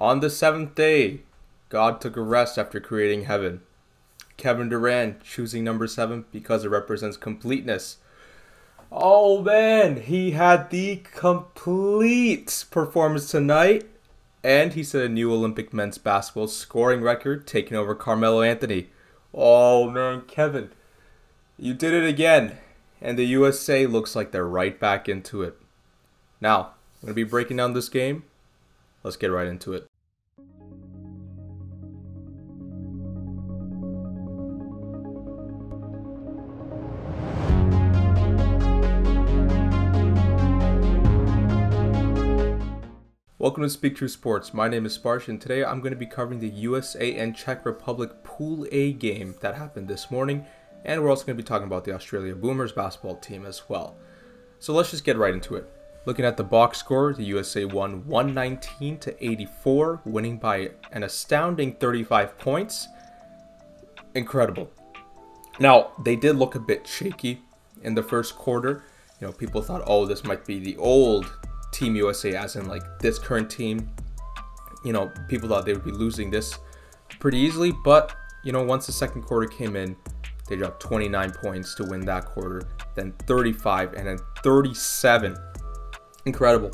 On the seventh day, God took a rest after creating heaven. Kevin Durant choosing number 7 because it represents completeness. Oh man, he had the complete performance tonight. And he set a new Olympic men's basketball scoring record, taking over Carmelo Anthony. Oh man, Kevin, you did it again. And the USA looks like they're right back into it. Now, I'm going to be breaking down this game. Let's get right into it. Welcome to Speak True Sports. My name is Sparsh, and today I'm going to be covering the USA and Czech Republic Pool A game that happened this morning, and we're also going to be talking about the Australia Boomers basketball team as well. So let's just get right into it. Looking at the box score, the USA won 119-84, winning by an astounding 35 points. Incredible. Now, they did look a bit shaky in the first quarter. You know, people thought, oh, this might be the old Team USA, as in like this current team. You know, people thought they would be losing this pretty easily, but you know, once the second quarter came in, they dropped 29 points to win that quarter, then 35, and then 37. Incredible.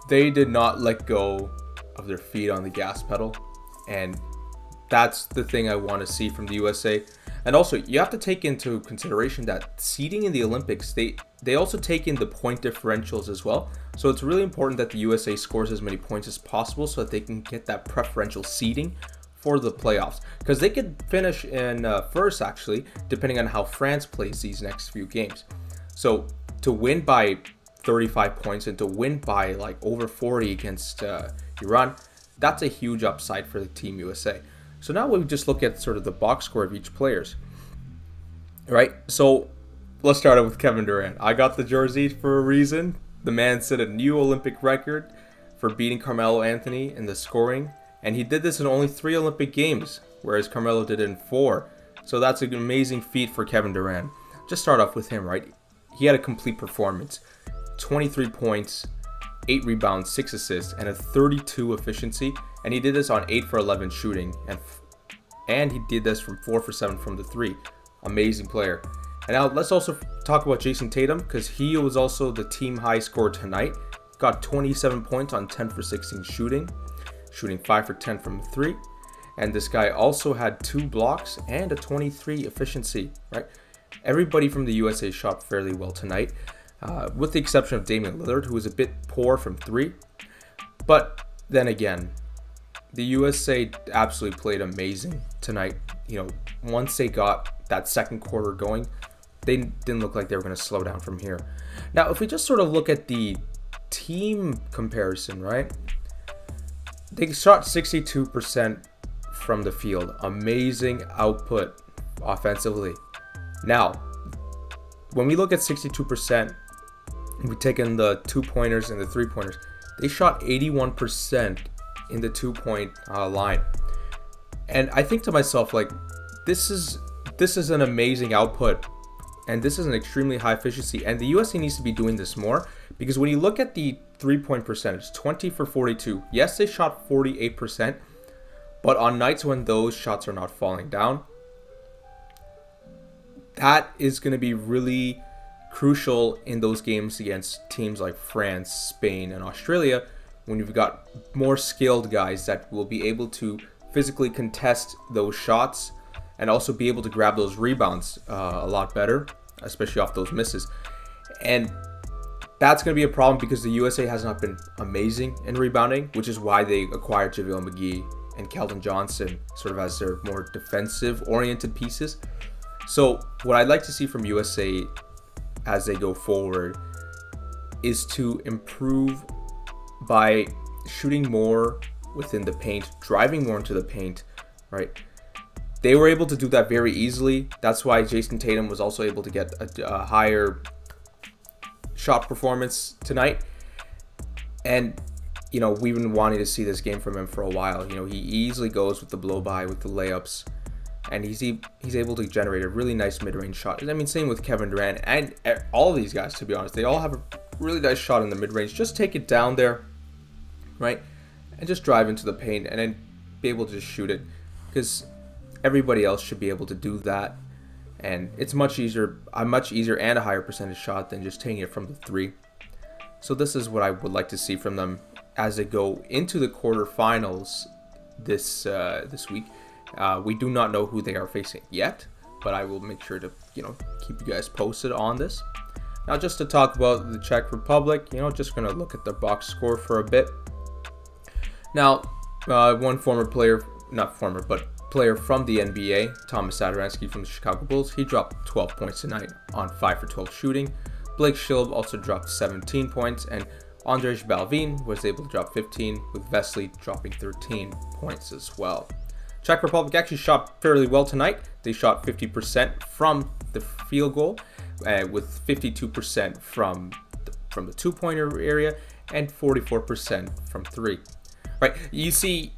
They did not let go of their feet on the gas pedal, and that's the thing I want to see from the USA. And also, you have to take into consideration that seeding in the Olympics, they also take in the point differentials as well. So it's really important that the USA scores as many points as possible so that they can get that preferential seeding for the playoffs. Because they could finish in first, actually, depending on how France plays these next few games. So to win by 35 points and to win by like over 40 against Iran, that's a huge upside for the Team USA. So now we just look at sort of the box score of each players. Right? So let's start out with Kevin Durant. I got the jersey for a reason. The man set a new Olympic record for beating Carmelo Anthony in the scoring. And he did this in only 3 Olympic games, whereas Carmelo did it in 4. So that's an amazing feat for Kevin Durant. Just start off with him, right? He had a complete performance. 23 points, 8 rebounds, 6 assists, and a 32 efficiency. And he did this on 8 for 11 shooting. And he did this from 4 for 7 from the 3. Amazing player. And now let's also talk about Jason Tatum, because he was also the team high scorer tonight. Got 27 points on 10 for 16 shooting 5 for 10 from the 3. And this guy also had 2 blocks and a 23 efficiency, right? Everybody from the USA shot fairly well tonight, with the exception of Damian Lillard, who was a bit poor from 3. But then again, the USA absolutely played amazing tonight. You know, once they got that second quarter going, they didn't look like they were going to slow down from here. Now, if we just sort of look at the team comparison, right? They shot 62% from the field. Amazing output offensively. Now, when we look at 62%, we take in the 2-pointers and the 3-pointers, they shot 81% in the 2-point line. And I think to myself, like, this is an amazing output, and this is an extremely high efficiency, and the USA needs to be doing this more, because when you look at the 3-point percentage, 20 for 42, yes, they shot 48%, but on nights when those shots are not falling down, that is going to be really crucial in those games against teams like France, Spain, and Australia, when you've got more skilled guys that will be able to physically contest those shots and also be able to grab those rebounds a lot better, especially off those misses. And that's going to be a problem because the USA has not been amazing in rebounding, which is why they acquired JaVale McGee and Keldon Johnson sort of as their more defensive-oriented pieces. So what I'd like to see from USA as they go forward is to improve by shooting more within the paint, driving more into the paint, right? They were able to do that very easily. That's why Jason Tatum was also able to get a higher shot performance tonight. And, you know, we've been wanting to see this game from him for a while. You know, he easily goes with the blow-by, with the layups, and he's able to generate a really nice mid-range shot. I mean, same with Kevin Durant and all of these guys, to be honest. They all have a really nice shot in the mid-range. Just take it down there, right? and just drive into the paint and then be able to just shoot it, because everybody else should be able to do that. And it's much easier and a higher percentage shot than just taking it from the 3. So this is what I would like to see from them as they go into the quarterfinals this week. We do not know who they are facing yet, but I will make sure to keep you guys posted on this. Now, just to talk about the Czech Republic, just gonna look at the box score for a bit. Now, one player from the NBA, Thomas Satoransky from the Chicago Bulls, he dropped 12 points tonight on 5 for 12 shooting. Blake Schilb also dropped 17 points, and Andrzej Balvin was able to drop 15, with Vesely dropping 13 points as well. Czech Republic actually shot fairly well tonight. They shot 50% from the field goal, with 52% from the two-pointer area and 44% from 3. Right, you see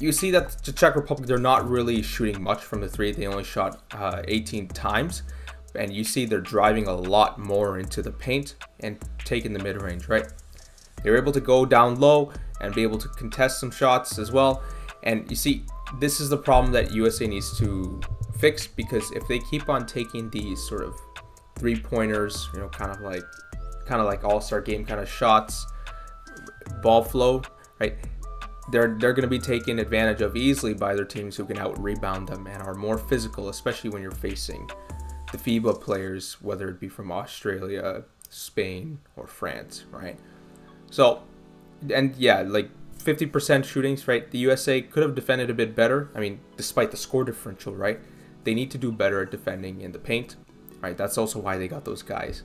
that the Czech Republic, they're not really shooting much from the 3. They only shot 18 times, and you see they're driving a lot more into the paint and taking the mid-range, right? They were able to go down low and be able to contest some shots as well. And you see, this is the problem that USA needs to fix, because if they keep on taking these sort of 3-pointers, kind of like all-star game kind of shots, ball flow, right? They're going to be taken advantage of easily by their teams who can out-rebound them and are more physical, especially when you're facing the FIBA players, whether it be from Australia, Spain, or France, right? So, and yeah, like 50% shootings, right? The USA could have defended a bit better. I mean, despite the score differential, right? They need to do better at defending in the paint, right? That's also why they got those guys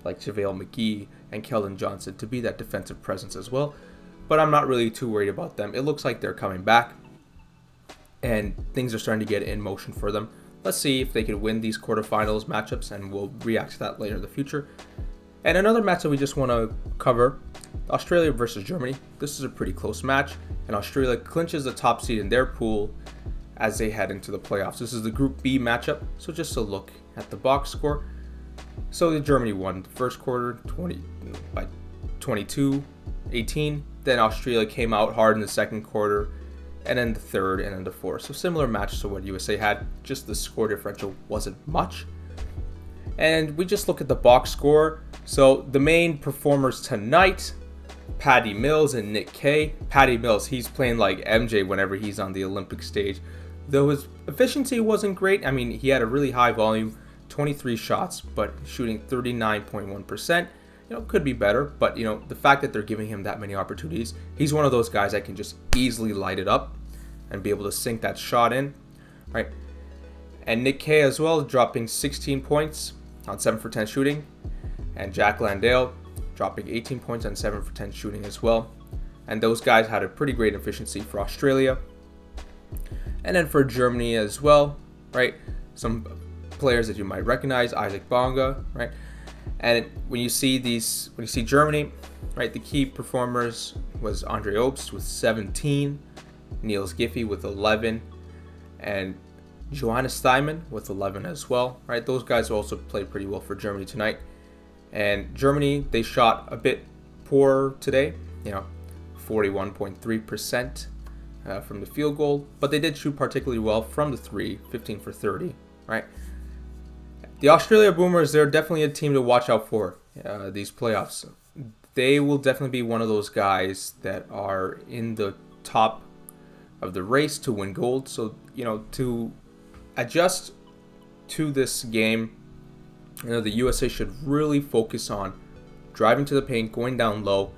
like JaVale McGee and Keldon Johnson to be that defensive presence as well. But I'm not really too worried about them. It looks like they're coming back, and things are starting to get in motion for them. Let's see if they can win these quarterfinals matchups, and we'll react to that later in the future. And another match that we just want to cover, Australia versus Germany. This is a pretty close match, and Australia clinches the top seed in their pool as they head into the playoffs. This is the Group B matchup, so just a look at the box score. So the Germany won the first quarter by 22-18. Then Australia came out hard in the second quarter, and then the third, and then the fourth. So similar match to what USA had, just the score differential wasn't much. And we just look at the box score. So the main performers tonight, Patty Mills and Nick Kay. Patty Mills, he's playing like MJ whenever he's on the Olympic stage. Though his efficiency wasn't great. I mean, he had a really high volume, 23 shots, but shooting 39.1%. Could be better, but the fact that they're giving him that many opportunities, he's one of those guys that can just easily light it up and be able to sink that shot in, right? And Nick Kay as well, dropping 16 points on 7 for 10 shooting, and Jack Landale dropping 18 points on 7 for 10 shooting as well. And those guys had a pretty great efficiency for Australia. And then for Germany as well, right? Some players that you might recognize, Isaac Bonga, right? And when you see Germany, right, the key performers was Andre Obst with 17, Niels Giffey with 11, and Johannes Steinmann with 11 as well, right? Those guys also played pretty well for Germany tonight. And Germany, they shot a bit poor today, 41.3% from the field goal, but they did shoot particularly well from the 3, 15 for 30, right? The Australia Boomers, they're definitely a team to watch out for these playoffs. They will definitely be one of those guys that are in the top of the race to win gold. So, to adjust to this game, the USA should really focus on driving to the paint, going down low,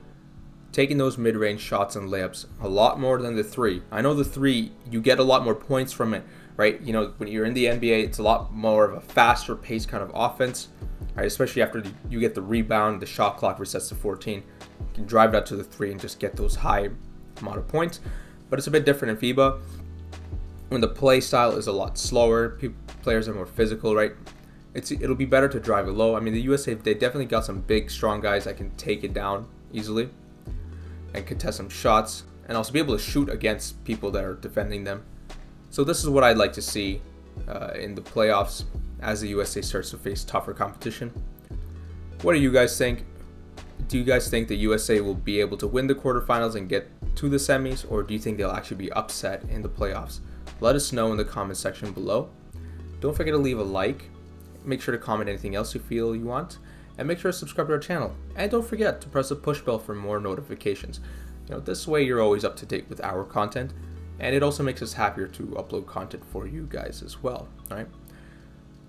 taking those mid-range shots and layups a lot more than the 3. I know the 3, you get a lot more points from it, right? When you're in the NBA, it's a lot more of a faster paced kind of offense, right? Especially after you get the rebound, the shot clock resets to 14. You can drive that to the 3 and just get those high amount of points. But it's a bit different in FIBA, when the play style is a lot slower. Players are more physical, right? It'll be better to drive it low. I mean, the USA, they definitely got some big, strong guys that can take it down easily and contest some shots, and also be able to shoot against people that are defending them. So this is what I'd like to see in the playoffs as the USA starts to face tougher competition. What do you guys think? Do you guys think the USA will be able to win the quarterfinals and get to the semis, or do you think they'll actually be upset in the playoffs? Let us know in the comment section below. Don't forget to leave a like. Make sure to comment anything else you feel you want, and make sure to subscribe to our channel. And don't forget to press the push bell for more notifications. This way you're always up to date with our content, and it also makes us happier to upload content for you guys as well. All right.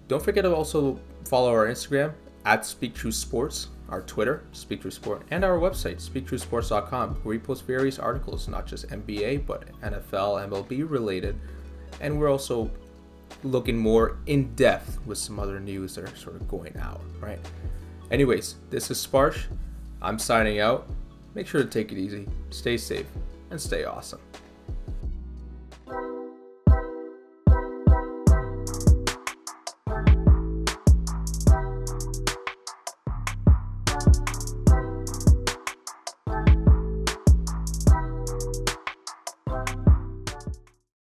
Don't forget to also follow our Instagram at SpeakTrueSports, our Twitter, SpeakTrueSport, and our website, SpeakTrueSports.com, where we post various articles, not just NBA, but NFL, MLB related. And we're also looking more in depth with some other news that are sort of going out, right? Anyways, this is Sparsh. I'm signing out. Make sure to take it easy, stay safe, and stay awesome.